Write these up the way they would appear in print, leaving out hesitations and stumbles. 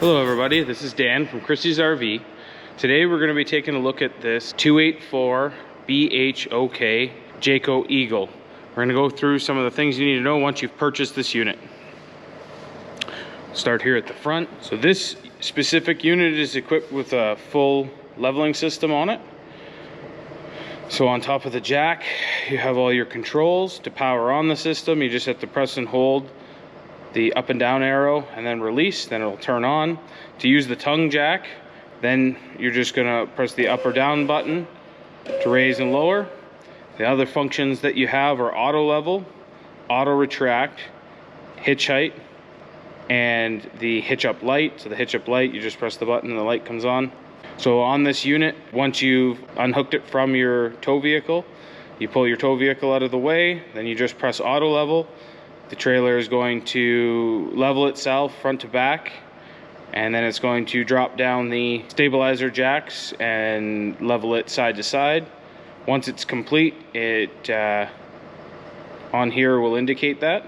Hello everybody, this is Dan from Christie's RV. Today we're going to be taking a look at this 284 BHOK Jayco Eagle. We're going to go through some of the things you need to know once you've purchased this unit. Start here at the front. So this specific unit is equipped with a full leveling system on it. So on top of the jack, you have all your controls. To power on the system, you just have to press and hold the up and down arrow and then release, then it'll turn on. To use the tongue jack, then you're just gonna press the up or down button to raise and lower. The other functions that you have are auto level, auto retract, hitch height, and the hitch up light. So the hitch up light, you just press the button and the light comes on. So on this unit, once you've unhooked it from your tow vehicle, you pull your tow vehicle out of the way, then you just press auto level. The trailer is going to level itself front to back, and then it's going to drop down the stabilizer jacks and level it side to side. Once it's complete, it on here will indicate that.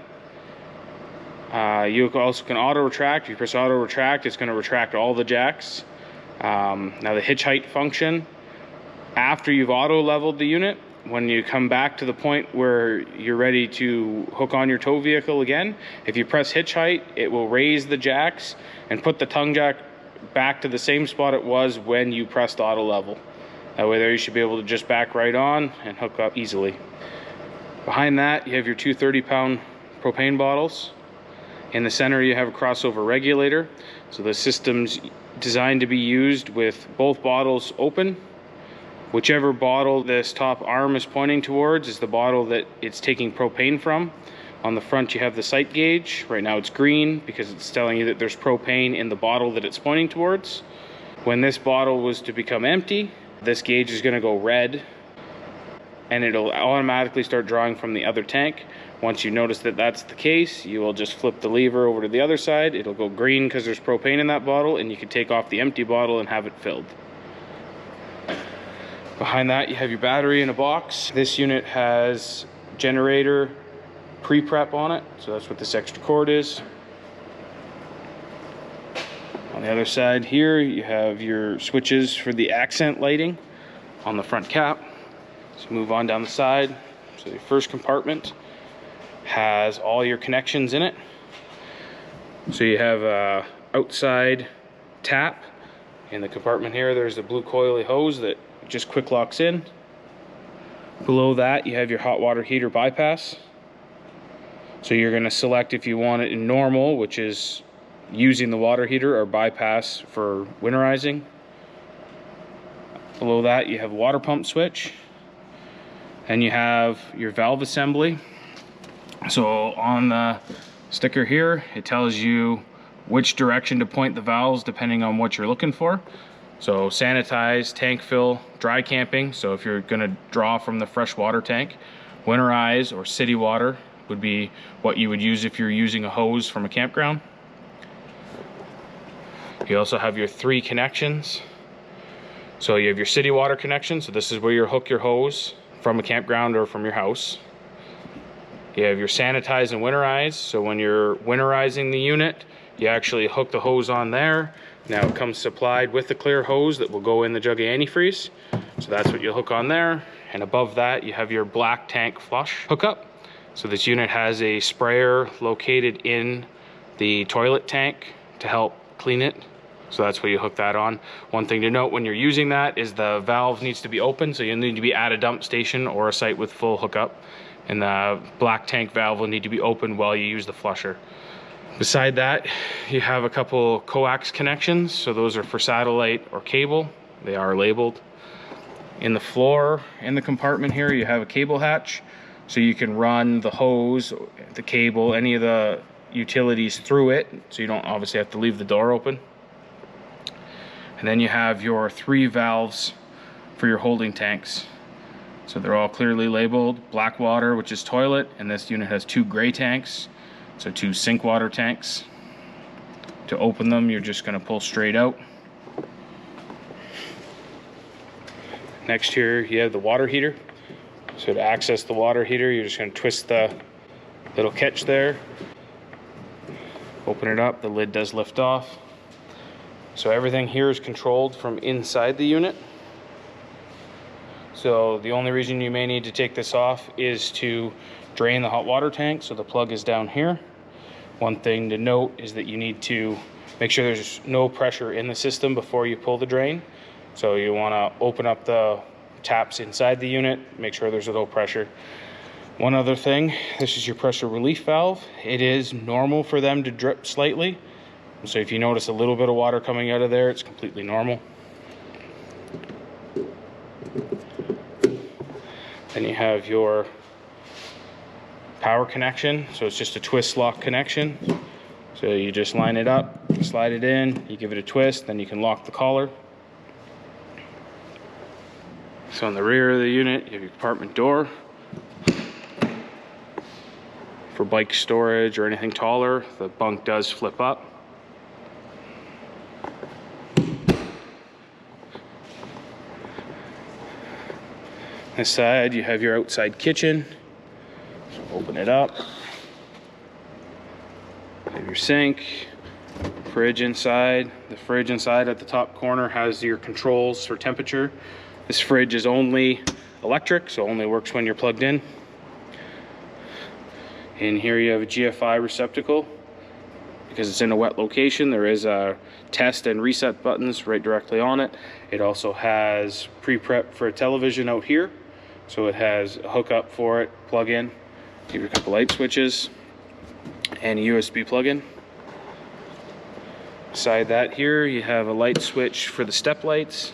You also can auto retract. If you press auto retract, it's going to retract all the jacks. Now the hitch height function, after you've auto leveled the unit, when you come back to the point where you're ready to hook on your tow vehicle again, if you press hitch height, it will raise the jacks and put the tongue jack back to the same spot it was when you pressed auto level. That way there you should be able to just back right on and hook up easily. Behind that, you have your two 30-pound propane bottles. In the center, you have a crossover regulator. So the system's designed to be used with both bottles open. Whichever bottle this top arm is pointing towards is the bottle that it's taking propane from. On the front you have the sight gauge. Right now it's green because it's telling you that there's propane in the bottle that it's pointing towards. When this bottle was to become empty, this gauge is going to go red and it'll automatically start drawing from the other tank. Once you notice that that's the case, you will just flip the lever over to the other side. It'll go green because there's propane in that bottle, and you can take off the empty bottle and have it filled. Behind that, you have your battery in a box. This unit has generator pre-prep on it, so that's what this extra cord is. On the other side here, you have your switches for the accent lighting on the front cap. So move on down the side. So the first compartment has all your connections in it. So you have a outside tap. In the compartment here, there's the blue coily hose that just quick locks in. Below that, you have your hot water heater bypass. So you're going to select if you want it in normal, which is using the water heater, or bypass for winterizing. Below that, you have a water pump switch, and you have your valve assembly. So on the sticker here, it tells you which direction to point the valves depending on what you're looking for. So sanitize, tank fill, dry camping. So if you're gonna draw from the fresh water tank, winterize or city water would be what you would use if you're using a hose from a campground. You also have your 3 connections. So you have your city water connection. So this is where you hook your hose from a campground or from your house. You have your sanitize and winterize. So when you're winterizing the unit, you actually hook the hose on there. Now it comes supplied with the clear hose that will go in the jug of antifreeze. So that's what you'll hook on there. And above that, you have your black tank flush hookup. So this unit has a sprayer located in the toilet tank to help clean it. So that's where you hook that on. One thing to note when you're using that is the valve needs to be open. So you'll need to be at a dump station or a site with full hookup. And the black tank valve will need to be open while you use the flusher. Beside that, you have a couple coax connections. So those are for satellite or cable. They are labeled. In the floor, in the compartment here, you have a cable hatch. So you can run the hose, the cable, any of the utilities through it. So you don't obviously have to leave the door open. And then you have your 3 valves for your holding tanks. So they're all clearly labeled. Black water, which is toilet, and this unit has 2 gray tanks. So 2 sink water tanks. To open them, you're just going to pull straight out. Next here, you have the water heater. So to access the water heater, you're just going to twist the little catch there. Open it up, the lid does lift off. So everything here is controlled from inside the unit. So the only reason you may need to take this off is to drain the hot water tank. So the plug is down here. One thing to note is that you need to make sure there's no pressure in the system before you pull the drain. So you want to open up the taps inside the unit, make sure there's no pressure. One other thing, this is your pressure relief valve. It is normal for them to drip slightly. So if you notice a little bit of water coming out of there, it's completely normal. Then you have your power connection. So it's just a twist lock connection. So you just line it up, slide it in, you give it a twist, then you can lock the collar. So on the rear of the unit, you have your compartment door. For bike storage or anything taller, the bunk does flip up. This side, you have your outside kitchen. So open it up. You have your sink, fridge inside. The fridge inside at the top corner has your controls for temperature. This fridge is only electric, so only works when you're plugged in. In here you have a GFI receptacle. Because it's in a wet location, there is a test and reset buttons right directly on it. It also has pre-prep for a television out here. So it has a hookup for it, plug in, give you a couple light switches, and a USB plug-in. Beside that here, you have a light switch for the step lights.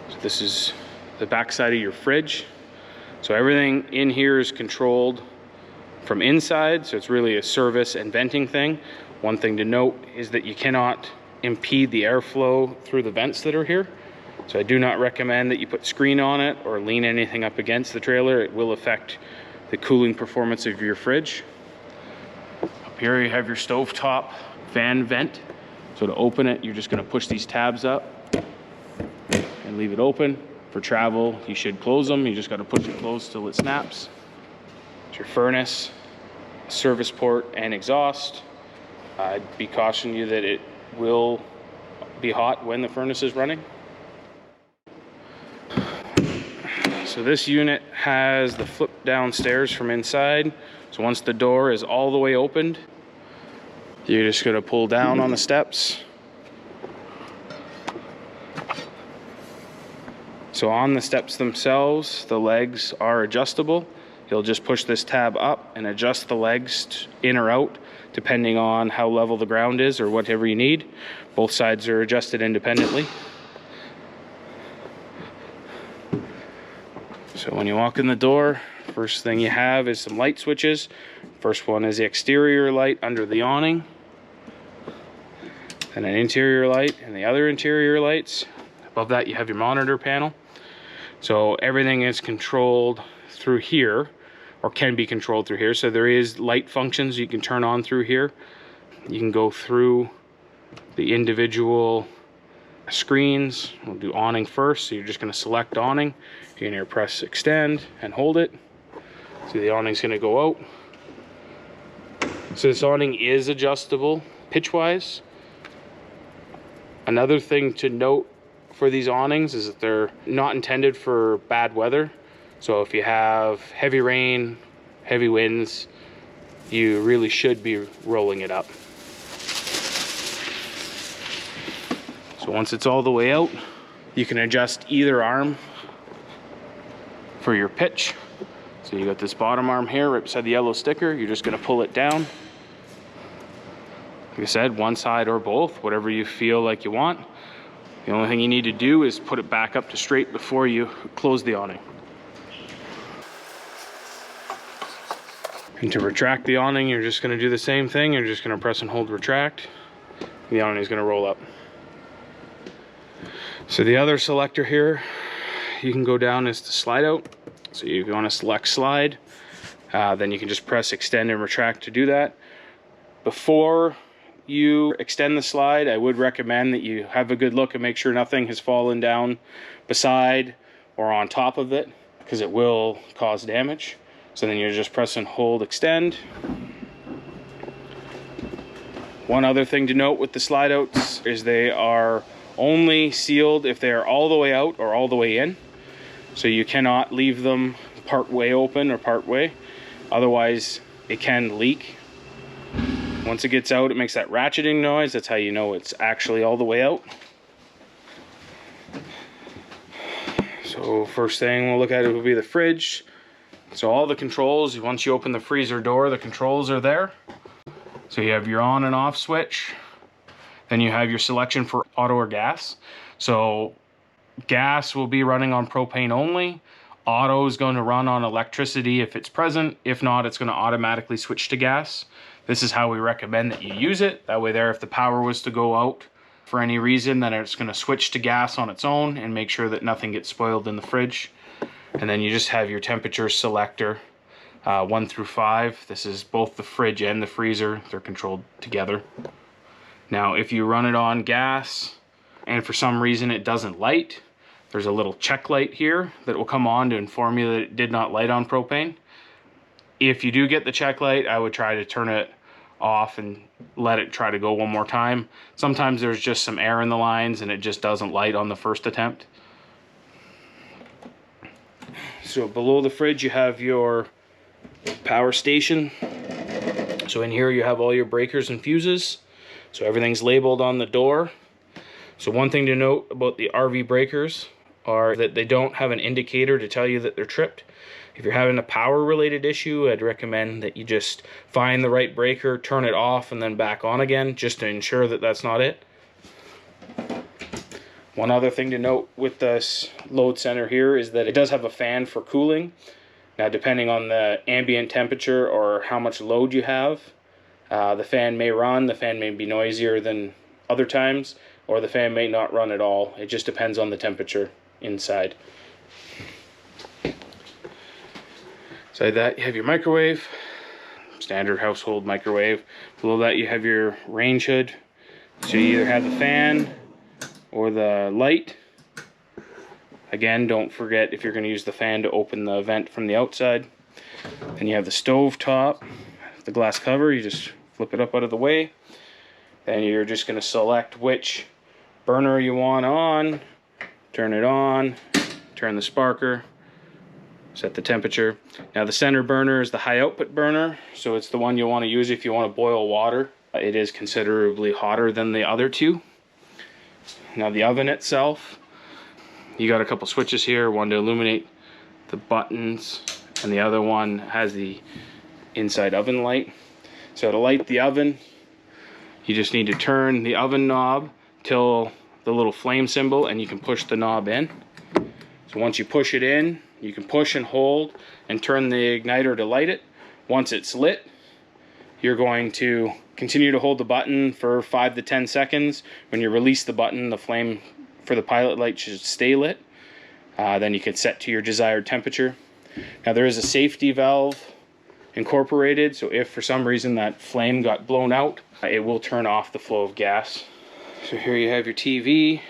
So this is the back side of your fridge. So everything in here is controlled from inside, so it's really a service and venting thing. One thing to note is that you cannot impede the airflow through the vents that are here. So I do not recommend that you put screen on it or lean anything up against the trailer. It will affect the cooling performance of your fridge. Up here you have your stovetop fan vent. So to open it, you're just going to push these tabs up and leave it open. For travel, you should close them. You just got to push it closed till it snaps. It's your furnace, service port, and exhaust. I'd be cautioning you that it will be hot when the furnace is running. So this unit has the flip downstairs from inside. So once the door is all the way opened, you're just going to pull down on the steps. So on the steps themselves, the legs are adjustable. You'll just push this tab up and adjust the legs in or out depending on how level the ground is or whatever you need. Both sides are adjusted independently. So when you walk in the door, first thing you have is some light switches. First one is the exterior light under the awning. Then an interior light and the other interior lights. Above that you have your monitor panel. So everything is controlled through here, or can be controlled through here. So there is light functions you can turn on through here. You can go through the individual screens. We'll do awning first. So you're just going to select awning. You're going to press extend and hold it. So the awning's going to go out. So this awning is adjustable pitch-wise. Another thing to note for these awnings is that they're not intended for bad weather. So if you have heavy rain, heavy winds, you really should be rolling it up. So once it's all the way out, you can adjust either arm for your pitch. So you got this bottom arm here right beside the yellow sticker. You're just going to pull it down. Like I said, one side or both, whatever you feel like you want. The only thing you need to do is put it back up to straight before you close the awning. And to retract the awning, you're just going to do the same thing. You're just going to press and hold retract. The awning is going to roll up. So the other selector here, you can go down is to slide out. So if you want to select slide, then you can just press extend and retract to do that. Before you extend the slide, I would recommend that you have a good look and make sure nothing has fallen down beside or on top of it, because it will cause damage. So then you just press and hold extend. One other thing to note with the slide outs is they are only sealed if they are all the way out or all the way in. So you cannot leave them part way open or part way, otherwise it can leak. Once it gets out, it makes that ratcheting noise. That's how you know it's actually all the way out. So first thing we'll look at it will be the fridge. So all the controls, once you open the freezer door, the controls are there. So you have your on and off switch. Then you have your selection for auto or gas. So gas will be running on propane only. Auto is going to run on electricity if it's present. If not, it's going to automatically switch to gas. This is how we recommend that you use it. That way there, if the power was to go out for any reason, then it's going to switch to gas on its own and make sure that nothing gets spoiled in the fridge. And then you just have your temperature selector, 1 through 5. This is both the fridge and the freezer. They're controlled together. Now, if you run it on gas and for some reason it doesn't light, there's a little check light here that will come on to inform you that it did not light on propane. If you do get the check light, I would try to turn it off and let it try to go one more time. Sometimes there's just some air in the lines and it just doesn't light on the first attempt. So below the fridge you have your power station. So in here you have all your breakers and fuses. So everything's labeled on the door. So one thing to note about the RV breakers are that they don't have an indicator to tell you that they're tripped. If you're having a power related issue, I'd recommend that you just find the right breaker, turn it off, and then back on again, just to ensure that that's not it. One other thing to note with this load center here is that it does have a fan for cooling. Now, depending on the ambient temperature or how much load you have, the fan may run, the fan may be noisier than other times, or the fan may not run at all. It just depends on the temperature inside. Beside that, you have your microwave, standard household microwave. Below that, you have your range hood. So you either have the fan or the light. Again, don't forget if you're going to use the fan to open the vent from the outside. Then you have the stove top, the glass cover. You just flip it up out of the way. Then you're just going to select which burner you want on, turn it on, turn the sparker, set the temperature. Now the center burner is the high output burner, so it's the one you want to use if you want to boil water. It is considerably hotter than the other two. Now the oven itself, you got a couple switches here, one to illuminate the buttons and the other one has the inside oven light. So to light the oven, you just need to turn the oven knob till the little flame symbol and you can push the knob in. So once you push it in, you can push and hold and turn the igniter to light it. Once it's lit, you're going to continue to hold the button for 5 to 10 seconds. When you release the button, the flame for the pilot light should stay lit. Then you can set to your desired temperature. Now there is a safety valve incorporated, so if for some reason that flame got blown out, it will turn off the flow of gas. So here you have your TV.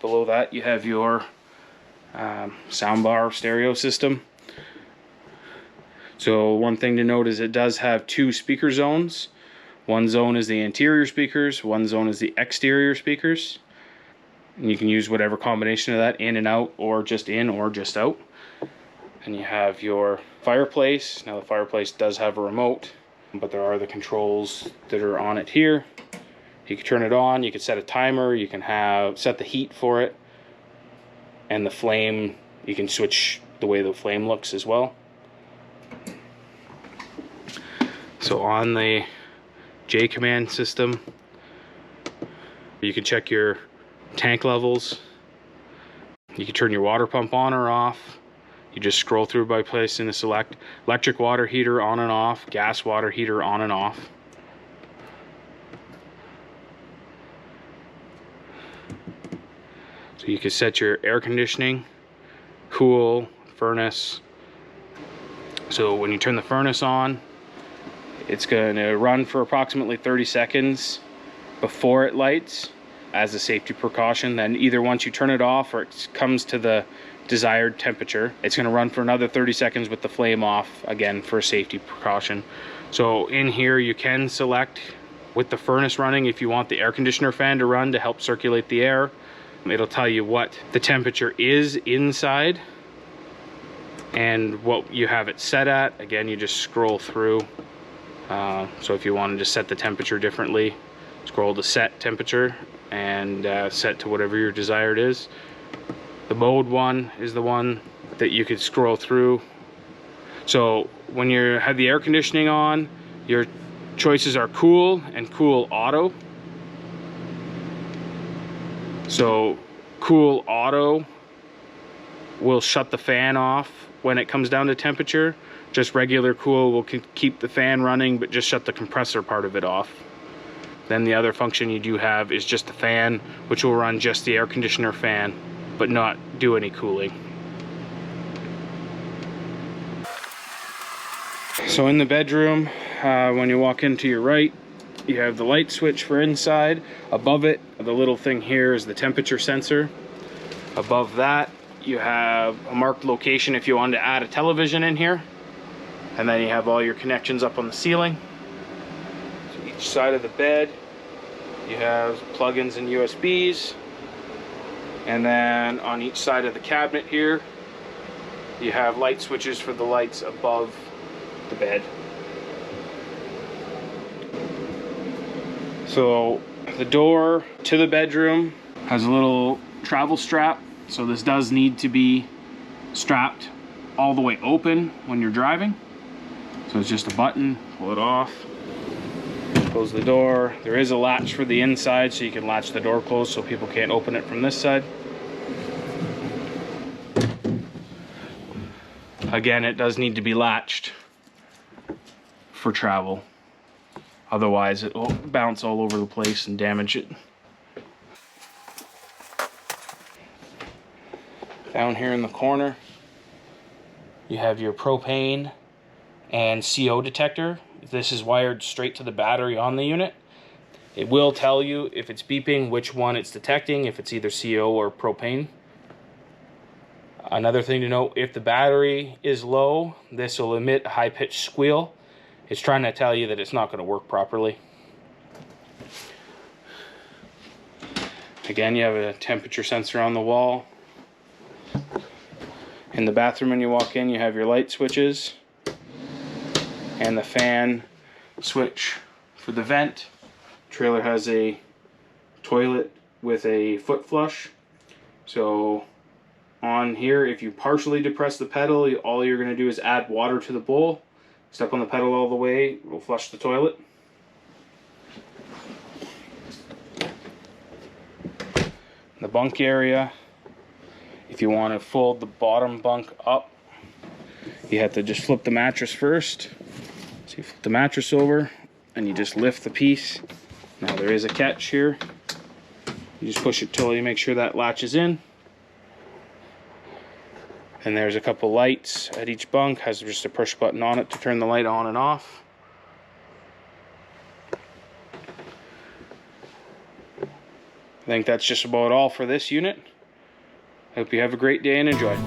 Below that you have your soundbar stereo system. So one thing to note is it does have 2 speaker zones. One zone is the interior speakers, one zone is the exterior speakers. And you can use whatever combination of that, in and out, or just in or just out. And you have your fireplace. Now the fireplace does have a remote, but there are the controls that are on it here. You can turn it on, you can set a timer, you can set the heat for it, and the flame, you can switch the way the flame looks as well. So on the J command system, you can check your tank levels. You can turn your water pump on or off. You just scroll through by placing the select. Electric water heater on and off, gas water heater on and off. So you can set your air conditioning, cool, furnace. So when you turn the furnace on, it's going to run for approximately 30 seconds before it lights as a safety precaution. Then either once you turn it off or it comes to the desired temperature, it's going to run for another 30 seconds with the flame off, again for a safety precaution. So in here you can select with the furnace running if you want the air conditioner fan to run to help circulate the air. It'll tell you what the temperature is inside and what you have it set at. Again, you just scroll through. So if you wanted to set the temperature differently, scroll to set temperature and set to whatever your desired is. The mode one is the one that you could scroll through. So when you have the air conditioning on, your choices are cool and cool auto. So cool auto will shut the fan off when it comes down to temperature. Just regular cool will keep the fan running but just shut the compressor part of it off. Then the other function you do have is just the fan, which will run just the air conditioner fan but not do any cooling. So in the bedroom, when you walk into your right, you have the light switch for inside. Above it, the little thing here is the temperature sensor. Above that, you have a marked location if you wanted to add a television in here. And then you have all your connections up on the ceiling. So each side of the bed, you have plugins and USBs. And then on each side of the cabinet here, you have light switches for the lights above the bed. So the door to the bedroom has a little travel strap. So this does need to be strapped all the way open when you're driving. So it's just a button, pull it off, close the door. There is a latch for the inside, so you can latch the door closed so people can't open it from this side. Again, it does need to be latched for travel. Otherwise, it will bounce all over the place and damage it. Down here in the corner, you have your propane and CO detector. This is wired straight to the battery on the unit. It will tell you if it's beeping which one it's detecting, if it's either CO or propane. Another thing to note, if the battery is low, this will emit a high-pitched squeal. It's trying to tell you that it's not going to work properly. Again, you have a temperature sensor on the wall. In the bathroom when you walk in, you have your light switches and the fan switch for the vent. Trailer has a toilet with a foot flush. So on here, if you partially depress the pedal, all you're going to do is add water to the bowl. Step on the pedal all the way, it will flush the toilet. The bunk area, if you want to fold the bottom bunk up, you have to just flip the mattress first. So you flip the mattress over and you just lift the piece. Now there is a catch here. You just push it till you make sure that latches in. And there's a couple lights at each bunk, has just a push button on it to turn the light on and off. I think that's just about all for this unit. I hope you have a great day and enjoy.